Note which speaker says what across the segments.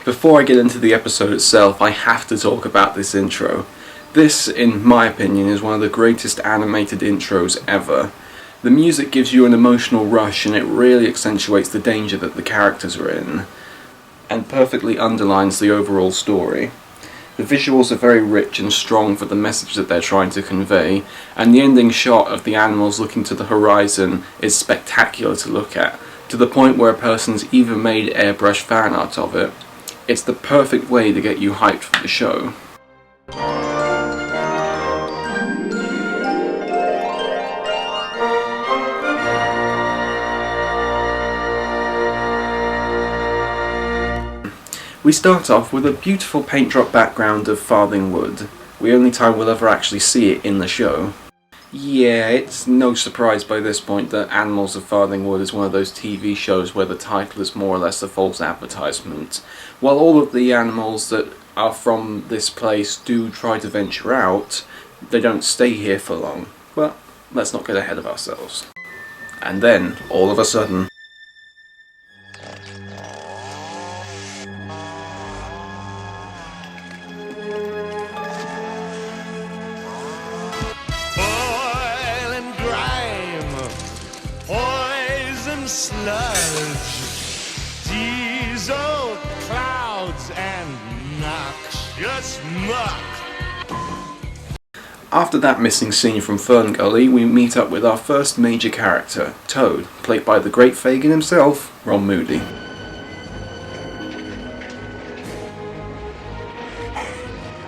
Speaker 1: Before I get into the episode itself, I have to talk about this intro. This, in my opinion, is one of the greatest animated intros ever. The music gives you an emotional rush and it really accentuates the danger that the characters are in, and perfectly underlines the overall story. The visuals are very rich and strong for the message that they're trying to convey, and the ending shot of the animals looking to the horizon is spectacular to look at, to the point where a person's even made airbrush fan art of it. It's the perfect way to get you hyped for the show. We start off with a beautiful paint drop background of Farthing wood, the only time we'll ever actually see it in the show. Yeah, it's no surprise by this point that Animals of Farthing Wood is one of those TV shows where the title is more or less a false advertisement. While all of the animals that are from this place do try to venture out, they don't stay here for long. But let's not get ahead of ourselves. And then, all of a sudden,
Speaker 2: sludge, diesel, clouds, and noxious muck.
Speaker 1: After that missing scene from Ferngully, we meet up with our first major character, Toad, played by the great Fagin himself, Ron Moody.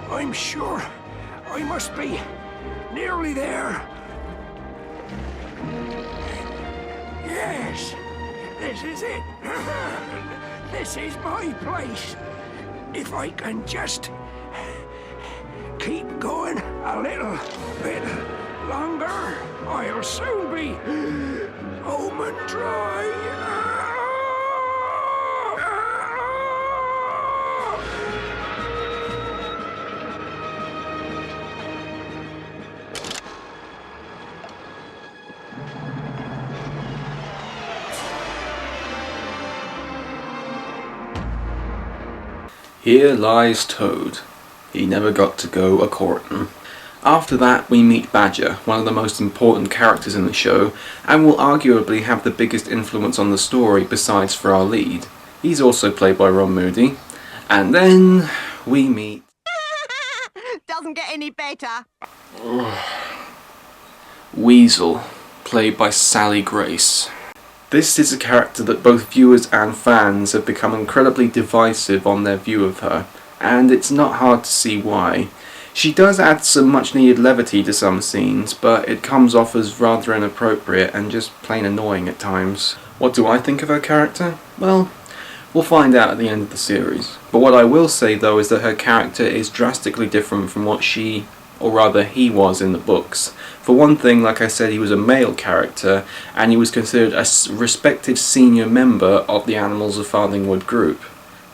Speaker 3: I'm sure I must be nearly there. Yes, this is it. This is my place. If I can just keep going a little bit longer, I'll soon be home and dry.
Speaker 1: Here lies Toad. He never got to go a-courtin'. After that we meet Badger, one of the most important characters in the show, and will arguably have the biggest influence on the story besides for our lead. He's also played by Ron Moody. And then we meet...
Speaker 4: Doesn't get any better.
Speaker 1: Weasel, played by Sally Grace. This is a character that both viewers and fans have become incredibly divisive on their view of her, and it's not hard to see why. She does add some much needed levity to some scenes, but it comes off as rather inappropriate and just plain annoying at times. What do I think of her character? Well, we'll find out at the end of the series. But what I will say though is that her character is drastically different from what she, or rather he, was in the books. For one thing, like I said, he was a male character, and he was considered a respected senior member of the Animals of Farthing Wood group.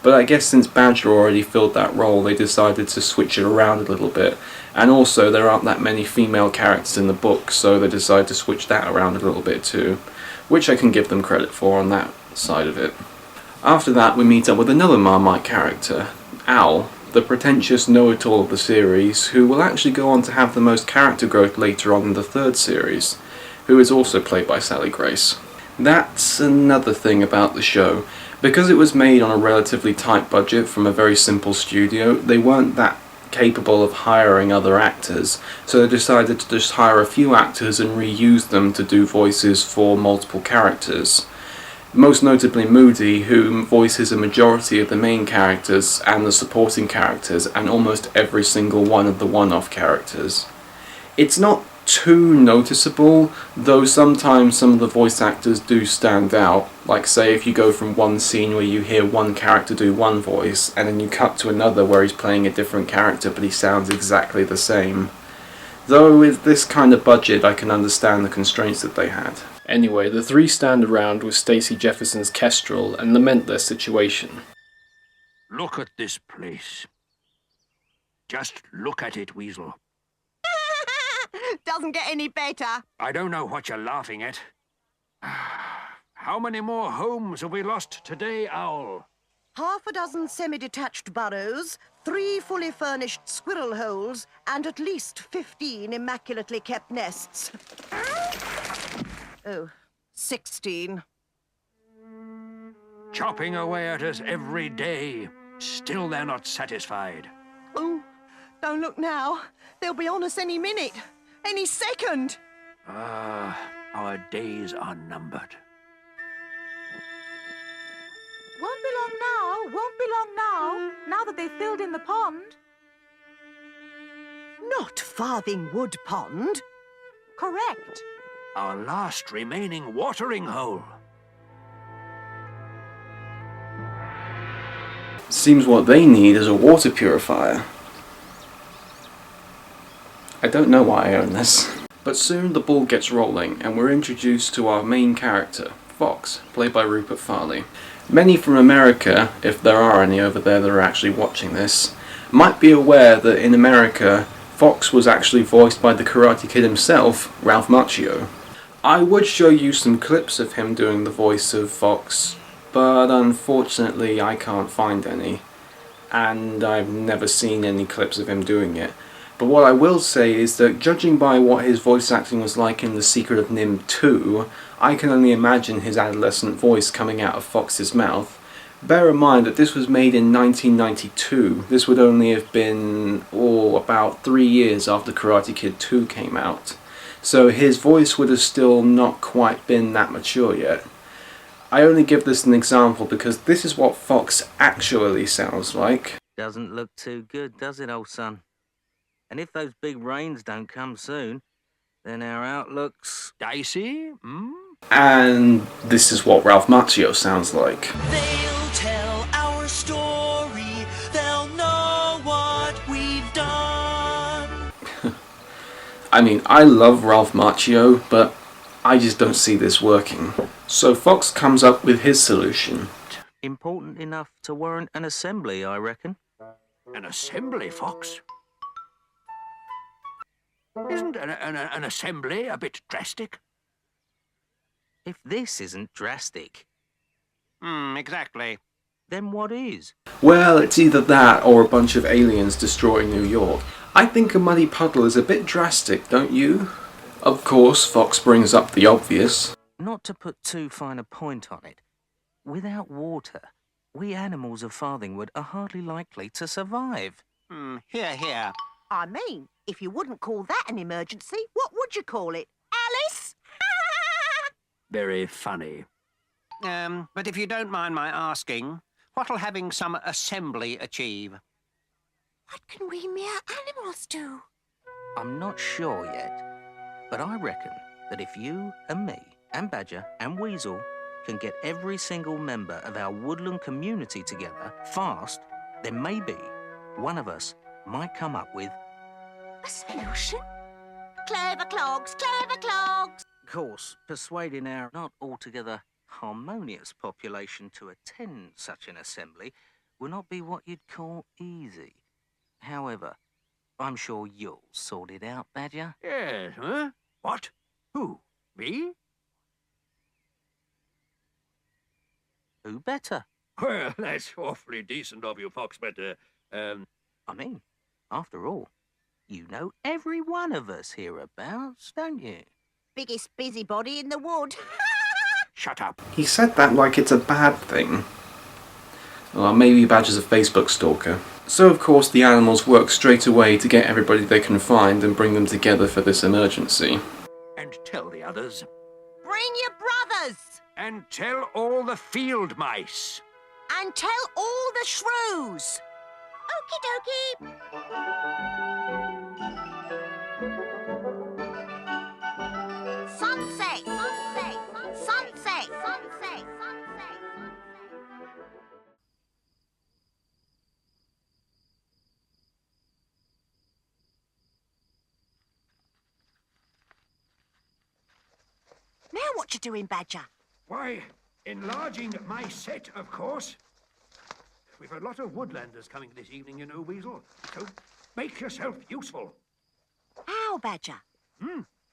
Speaker 1: But I guess since Badger already filled that role, they decided to switch it around a little bit. And also, there aren't that many female characters in the book, so they decided to switch that around a little bit too. Which I can give them credit for on that side of it. After that, we meet up with another Marmite character, Owl, the pretentious know-it-all of the series, who will actually go on to have the most character growth later on in the third series, who is also played by Sally Grace. That's another thing about the show. Because it was made on a relatively tight budget from a very simple studio, they weren't that capable of hiring other actors, so they decided to just hire a few actors and reuse them to do voices for multiple characters. Most notably Moody, who voices a majority of the main characters and the supporting characters and almost every single one of the one-off characters. It's not too noticeable, though sometimes some of the voice actors do stand out. Like say if you go from one scene where you hear one character do one voice and then you cut to another where he's playing a different character but he sounds exactly the same. Though with this kind of budget I can understand the constraints that they had. Anyway, the three stand around with Stacey Jefferson's Kestrel and lament their situation.
Speaker 3: Look at this place. Just look at it, Weasel.
Speaker 4: Doesn't get any better.
Speaker 3: I don't know what you're laughing at. How many more homes have we lost today, Owl?
Speaker 5: half a dozen semi-detached burrows, 3 fully furnished squirrel holes, and at least 15 immaculately kept nests. Oh, 16.
Speaker 3: Chopping away at us every day. Still they're not satisfied.
Speaker 5: Oh, don't look now. They'll be on us any minute, any second.
Speaker 3: Our days are numbered.
Speaker 6: Won't be long now, won't be long now that they've filled in the pond.
Speaker 5: Not Farthing Wood Pond.
Speaker 6: Correct.
Speaker 3: Our last remaining watering hole.
Speaker 1: Seems what they need is a water purifier. I don't know why I own this. But soon the ball gets rolling and we're introduced to our main character, Fox, played by Rupert Farley. Many from America, if there are any over there that are actually watching this, might be aware that in America, Fox was actually voiced by the Karate Kid himself, Ralph Macchio. I would show you some clips of him doing the voice of Fox, but unfortunately I can't find any, and I've never seen any clips of him doing it. But what I will say is that judging by what his voice acting was like in The Secret of NIMH 2, I can only imagine his adolescent voice coming out of Fox's mouth. Bear in mind that this was made in 1992. This would only have been, about 3 years after Karate Kid 2 came out. So his voice would have still not quite been that mature yet. I only give this an example because this is what Fox actually sounds like.
Speaker 7: Doesn't look too good, does it, old son? And if those big rains don't come soon, then our outlook's
Speaker 3: Dicey?
Speaker 1: And this is what Ralph Macchio sounds like.
Speaker 8: They'll tell our story, they'll know what we've done.
Speaker 1: I mean, I love Ralph Macchio, but I just don't see this working. So Fox comes up with his solution.
Speaker 7: important enough to warrant an assembly, I reckon.
Speaker 3: An assembly, Fox? Isn't an assembly a bit drastic?
Speaker 7: If this isn't drastic,
Speaker 3: Exactly.
Speaker 7: then what is?
Speaker 1: Well, it's either that or a bunch of aliens destroying New York. I think a muddy puddle is a bit drastic, don't you? Of course, Fox brings up the obvious.
Speaker 7: Not to put too fine a point on it, without water, we animals of Farthingwood are hardly likely to survive.
Speaker 3: Here, here.
Speaker 5: I mean, if you wouldn't call that an emergency, what would you call it? Alice?
Speaker 3: Very funny. But if you don't mind my asking, what'll having some assembly achieve?
Speaker 5: What can we mere animals do?
Speaker 7: I'm not sure yet, but I reckon that if you and me and Badger and Weasel can get every single member of our woodland community together fast, then maybe one of us might come up with
Speaker 5: A solution?
Speaker 4: Clever clogs, clever clogs.
Speaker 7: Of course, persuading our not altogether harmonious population to attend such an assembly will not be what you'd call easy. However, I'm sure you'll sort it out, Badger.
Speaker 3: Yes, huh? What? Who? Me?
Speaker 7: Who better?
Speaker 3: Well, that's awfully decent of you, Fox, but,
Speaker 7: I mean, after all, you know every one of us hereabouts, don't you?
Speaker 4: Biggest busybody in the wood.
Speaker 3: shut up.
Speaker 1: He said that like it's a bad thing. Well, maybe Badger's a Facebook stalker. So of course the animals work straight away to get everybody they can find and bring them together for this emergency.
Speaker 3: And tell the others.
Speaker 4: Bring your brothers.
Speaker 3: And tell all the field mice.
Speaker 4: And tell all the shrews. Okie dokie. Sunset, sunset, sunset, sunset, sunset.
Speaker 5: Now what you doing, Badger?
Speaker 3: Why, enlarging my set, of course. We've a lot of woodlanders coming this evening, you know, Weasel. So make yourself useful.
Speaker 5: How, Badger?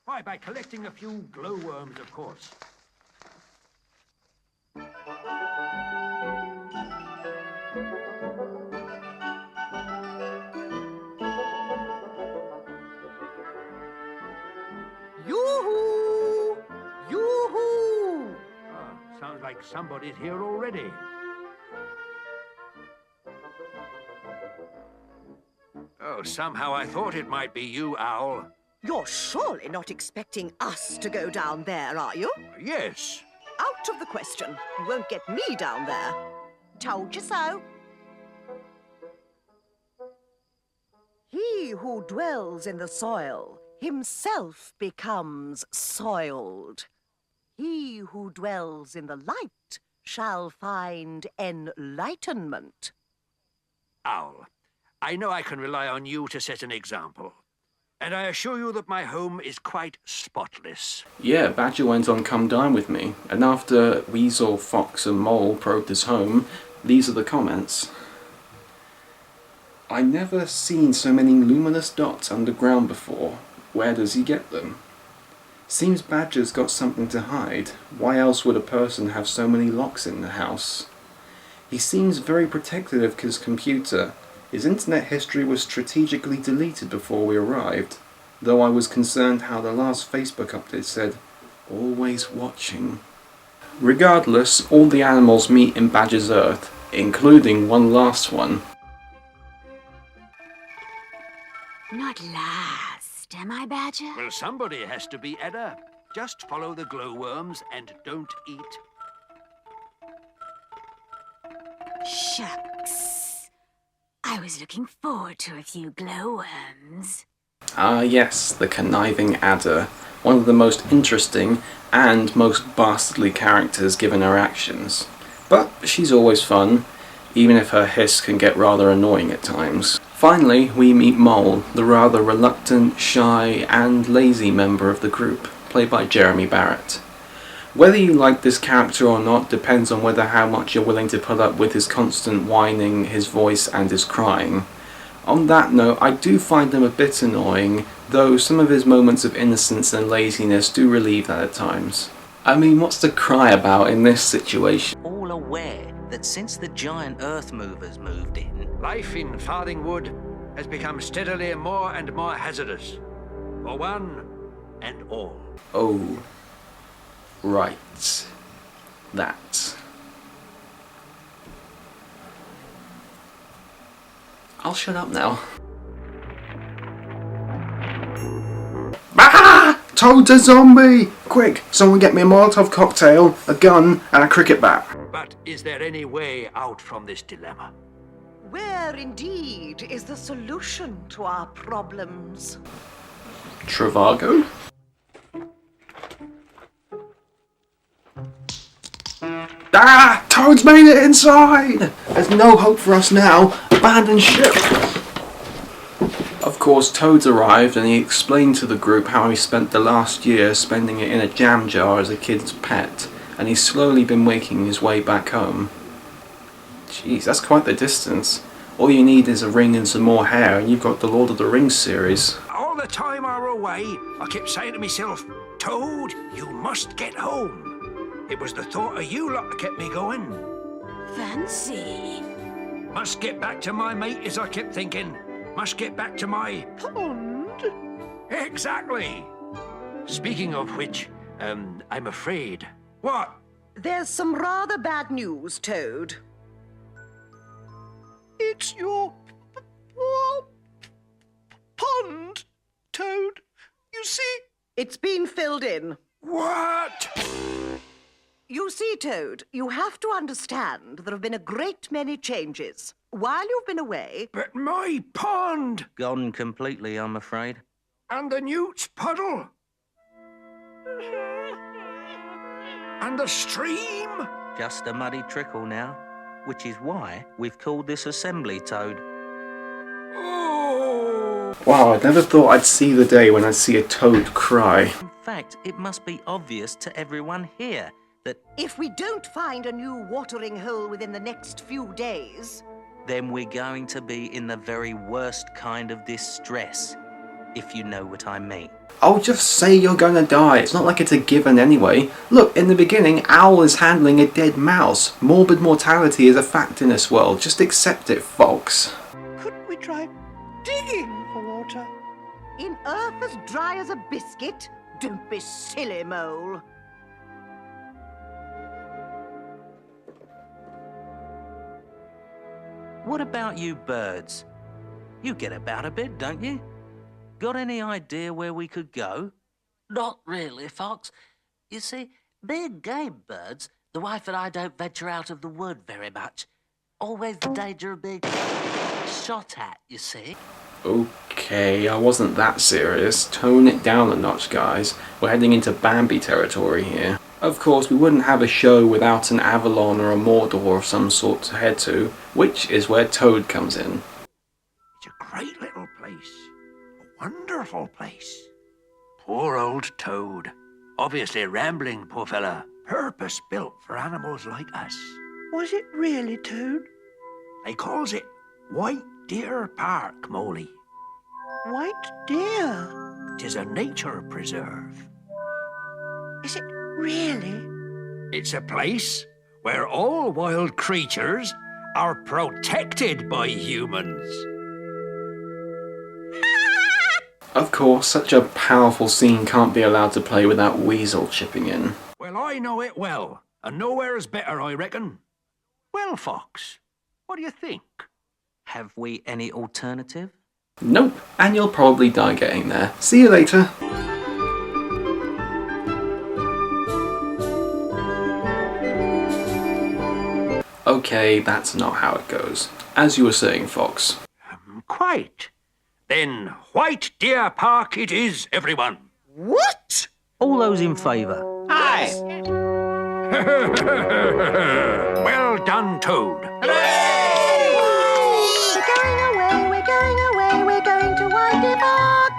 Speaker 3: Why, by collecting a few glowworms, of course. Yoo-hoo! Yoo-hoo! Sounds like somebody's here already. Oh, somehow I thought it might be you, Owl.
Speaker 5: You're surely not expecting us to go down there, are you?
Speaker 3: Yes.
Speaker 5: Out of the question. You won't get me down there.
Speaker 4: Told you so.
Speaker 5: He who dwells in the soil himself becomes soiled. He who dwells in the light shall find enlightenment.
Speaker 3: Owl, I know I can rely on you to set an example. And I assure you that my home is quite spotless.
Speaker 1: Yeah, Badger went on Come Dine With Me, and after Weasel, Fox and Mole probed his home, these are the comments. I never seen so many luminous dots underground before. Where does he get them? Seems Badger's got something to hide. Why else would a person have so many locks in the house? He seems very protective of his computer. His internet history was strategically deleted before we arrived, though I was concerned how the last Facebook update said, always watching. Regardless, all the animals meet in Badger's Earth, including one last one.
Speaker 4: Not last, am I, Badger?
Speaker 3: Well, somebody has to be, Edda. Just follow the glowworms and don't eat.
Speaker 4: Shucks. I was looking forward to a few glowworms.
Speaker 1: Ah yes, the conniving adder, one of the most interesting and most bastardly characters given her actions. But she's always fun, even if her hiss can get rather annoying at times. Finally, we meet Mole, the rather reluctant, shy and lazy member of the group, played by Jeremy Barrett. Whether you like this character or not depends on whether how much you're willing to put up with his constant whining, his voice and his crying. On that note, I do find him a bit annoying, though some of his moments of innocence and laziness do relieve that at times. I mean, what's to cry about in this situation?
Speaker 7: All aware that since the giant earth movers moved in,
Speaker 3: Life in Farthing Wood has become steadily more and more hazardous. For one and all.
Speaker 1: Oh, right. That. I'll shut up now. Ah! Toad's a zombie! Quick, someone get me a Molotov cocktail, a gun, and a cricket bat.
Speaker 3: But is there any way out from this dilemma?
Speaker 5: Where indeed is the solution to our problems?
Speaker 1: Travago? Ah! Toad's made it inside! There's no hope for us now. Abandon ship! Of course, Toad's arrived and he explained to the group how he spent the last year spending it in a jam jar as a kid's pet, and he's slowly been making his way back home. Jeez, that's quite the distance. All you need is a ring and some more hair and you've got the Lord of the Rings series.
Speaker 3: All the time I were away, I kept saying to myself, Toad, you must get home. It was the thought of you lot that kept me going.
Speaker 4: Fancy.
Speaker 3: Must get back to my mate, as I kept thinking. Must get back to my pond. Exactly. Speaking of which, I'm afraid. What?
Speaker 5: There's some rather bad news, Toad.
Speaker 3: It's your pond, Toad. You see?
Speaker 5: It's been filled in.
Speaker 3: What?
Speaker 5: You see, Toad, you have to understand there have been a great many changes. While you've been away...
Speaker 3: But my pond!
Speaker 7: gone completely, I'm afraid.
Speaker 3: And the newt's puddle! And the stream!
Speaker 7: Just a muddy trickle now, which is why we've called this assembly, Toad.
Speaker 3: Oh!
Speaker 1: Wow, I never thought I'd see the day when I'd see a toad cry.
Speaker 7: In fact, it must be obvious to everyone here that
Speaker 5: If we don't find a new watering hole within the next few days...
Speaker 7: then we're going to be in the very worst kind of distress. if you know what I mean.
Speaker 1: Oh, just say you're gonna die. It's not like it's a given anyway. Look, in the beginning, Owl is handling a dead mouse. Morbid mortality is a fact in this world. Just accept it, Fox.
Speaker 3: Couldn't we try digging for water?
Speaker 5: In earth as dry as a biscuit? Don't be silly, Mole.
Speaker 7: What about you birds? You get about a bit, don't you? Got any idea where we could go?
Speaker 9: Not really, Fox. You see, being game birds, the wife and I don't venture out of the wood very much. Always the danger of being shot at, you see.
Speaker 1: Okay, I wasn't that serious. Tone it down a notch, guys. We're heading into Bambi territory here. Of course, we wouldn't have a show without an Avalon or a Mordor of some sort to head to, which is where Toad comes in.
Speaker 3: It's a great little place. A wonderful place. Poor old Toad. Obviously rambling, poor fella. Purpose-built for animals like us. Was it really, Toad? They calls it White Deer Park, Moley.
Speaker 6: White deer.
Speaker 3: 'Tis a nature preserve.
Speaker 6: Is it really?
Speaker 3: It's a place where all wild creatures are protected by humans.
Speaker 1: Of course, such a powerful scene can't be allowed to play without Weasel chipping in.
Speaker 3: Well, I know it well, and nowhere's better, I reckon. Well, Fox, what do you think?
Speaker 7: Have we any alternative?
Speaker 1: Nope, and you'll probably die getting there. See you later. Okay, that's not how it goes. As you were saying, Fox.
Speaker 3: Quite. Then White Deer Park it is, everyone.
Speaker 6: What?
Speaker 7: All those in favour?
Speaker 3: Aye. Well done, Toad.
Speaker 5: We're going to White Deer Park.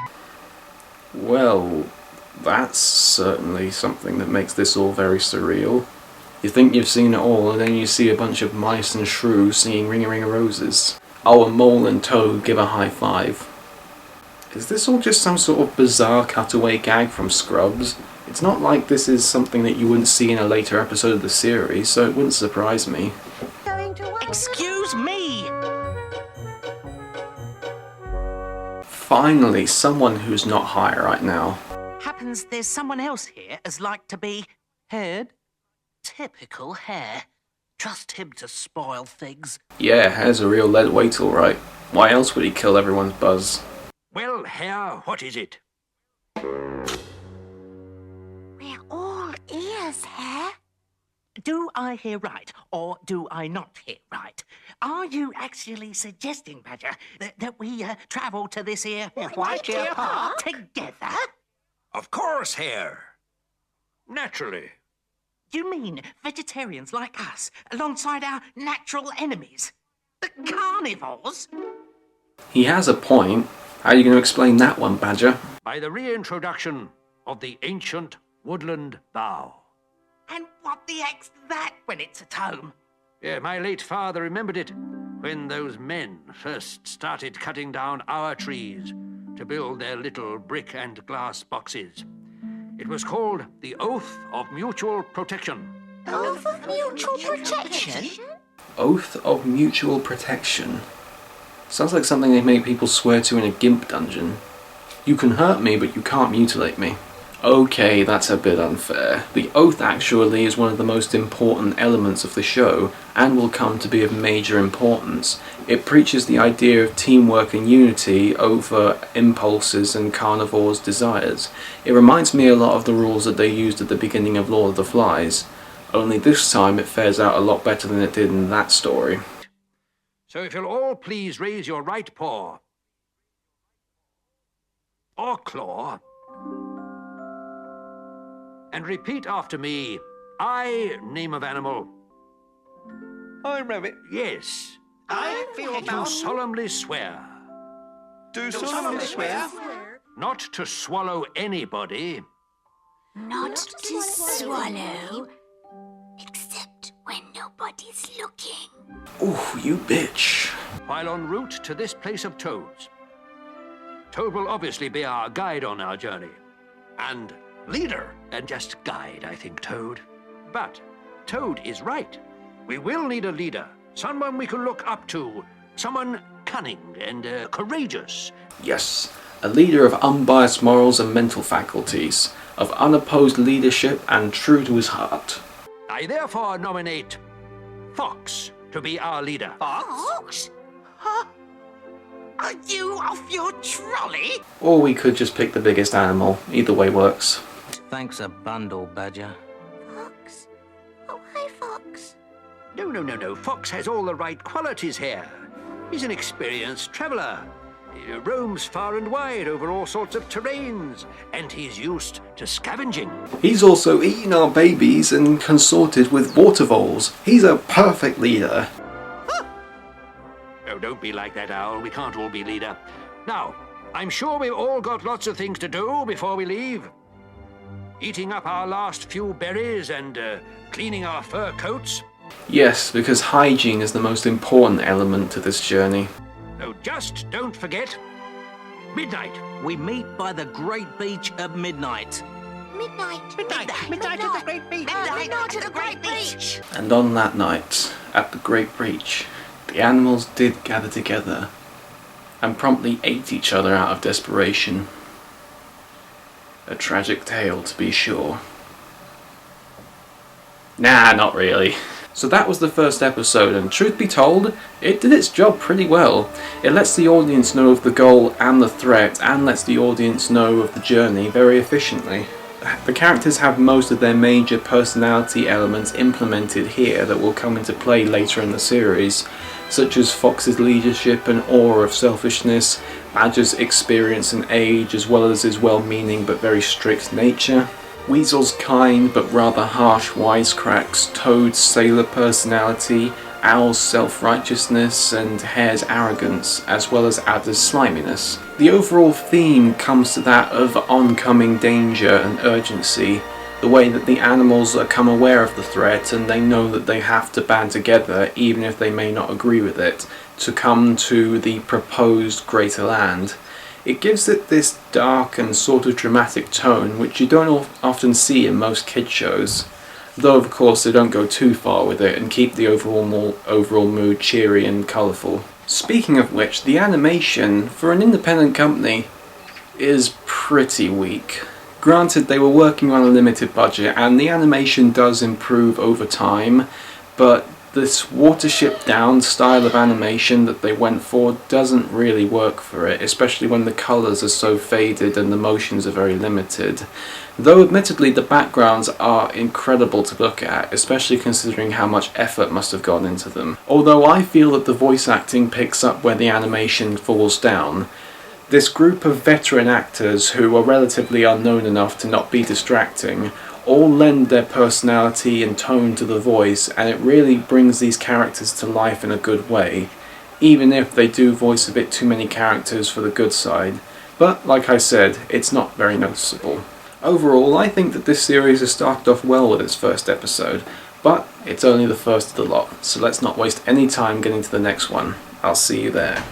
Speaker 1: Well, that's certainly something that makes this all very surreal. You think you've seen it all, and then you see a bunch of mice and shrews singing Ring a Ring a Roses. Oh, a mole and Toad give a high five. Is this all just some sort of bizarre cutaway gag from Scrubs? It's not like this is something that you wouldn't see in a later episode of the series, so it wouldn't surprise me.
Speaker 9: Excuse me!
Speaker 1: Finally, someone who's not high right now.
Speaker 9: Happens there's someone else here as like to be heard. Typical Hare. Trust him to spoil things.
Speaker 1: Yeah, Hare's a real lead weight, alright. Why else would he kill everyone's buzz?
Speaker 3: Well, Hare, what is it?
Speaker 4: We're all ears, Hare.
Speaker 9: Do I hear right, or do I not hear right? Are you actually suggesting, Badger, that we travel to this here White Deer Park together?
Speaker 3: Of course, Hare. Naturally.
Speaker 9: You mean vegetarians like us, alongside our natural enemies? The carnivores?
Speaker 1: He has a point. How are you going to explain that one, Badger?
Speaker 3: By the reintroduction of the ancient woodland bough.
Speaker 9: And what the heck's that when it's at home?
Speaker 3: Yeah, my late father remembered it when those men first started cutting down our trees to build their little brick and glass boxes. It was called the Oath of Mutual Protection.
Speaker 4: Oath of Mutual Protection?
Speaker 1: Oath of Mutual Protection. Sounds like something they make people swear to in a GIMP dungeon. You can hurt me, but you can't mutilate me. Okay, that's a bit unfair. The oath actually is one of the most important elements of the show, and will come to be of major importance. It preaches the idea of teamwork and unity over impulses and carnivores' desires. It reminds me a lot of the rules that they used at the beginning of Lord of the Flies, only this time it fares out a lot better than it did in that story.
Speaker 3: So if you'll all please raise your right paw, or claw, and repeat after me. I, name of animal.
Speaker 10: I rabbit.
Speaker 3: Yes.
Speaker 10: I feel
Speaker 3: Do solemnly swear.
Speaker 10: Do solemnly swear.
Speaker 3: Not to swallow anybody.
Speaker 4: Not to swallow, except when nobody's looking.
Speaker 1: Ooh, you bitch.
Speaker 3: While en route to this place of toads. Toad will obviously be our guide on our journey. And leader, and just guide, I think, Toad. But Toad is right. We will need a leader, someone we can look up to, someone cunning and courageous.
Speaker 1: Yes, a leader of unbiased morals and mental faculties, of unopposed leadership and true to his heart.
Speaker 3: I therefore nominate Fox to be our leader.
Speaker 8: Fox? Huh? Are you off your trolley?
Speaker 1: Or we could just pick the biggest animal. Either way works.
Speaker 7: Thanks a bundle, Badger.
Speaker 4: Fox? Oh, hi, Fox.
Speaker 3: No. Fox has all the right qualities here. He's an experienced traveller. He roams far and wide over all sorts of terrains, and he's used to scavenging.
Speaker 1: He's also eaten our babies and consorted with water voles. He's a perfect leader.
Speaker 3: Oh, don't be like that, Owl. We can't all be leader. Now, I'm sure we've all got lots of things to do before we leave. Eating up our last few berries and cleaning our fur coats.
Speaker 1: Yes, because hygiene is the most important element to this journey.
Speaker 3: So just don't forget, midnight.
Speaker 7: We meet by the Great Beach at midnight.
Speaker 4: Midnight
Speaker 8: at the Great Beach.
Speaker 4: Midnight at the Great Beach.
Speaker 1: And on that night, at the Great Breach, the animals did gather together and promptly ate each other out of desperation. A tragic tale, to be sure. Nah, not really. So that was the first episode, and truth be told, it did its job pretty well. It lets the audience know of the goal and the threat, and lets the audience know of the journey very efficiently. The characters have most of their major personality elements implemented here that will come into play later in the series, such as Fox's leadership and aura of selfishness, Badger's experience and age, as well as his well-meaning but very strict nature, Weasel's kind but rather harsh wisecracks, Toad's sailor personality, Owl's self-righteousness, and Hare's arrogance, as well as Adder's sliminess. The overall theme comes to that of oncoming danger and urgency, the way that the animals become aware of the threat and they know that they have to band together, even if they may not agree with it, to come to the proposed greater land. It gives it this dark and sort of dramatic tone, which you don't often see in most kid shows, though of course they don't go too far with it and keep the overall mood cheery and colourful. Speaking of which, the animation for an independent company is pretty weak. Granted, they were working on a limited budget and the animation does improve over time, but this watership down style of animation that they went for doesn't really work for it, especially when the colours are so faded and the motions are very limited. Though admittedly the backgrounds are incredible to look at, especially considering how much effort must have gone into them. Although I feel that the voice acting picks up where the animation falls down. This group of veteran actors who are relatively unknown enough to not be distracting all lend their personality and tone to the voice, and it really brings these characters to life in a good way, even if they do voice a bit too many characters for the good side. But like I said, it's not very noticeable. Overall, I think that this series has started off well with its first episode, but it's only the first of the lot, so let's not waste any time getting to the next one. I'll see you there.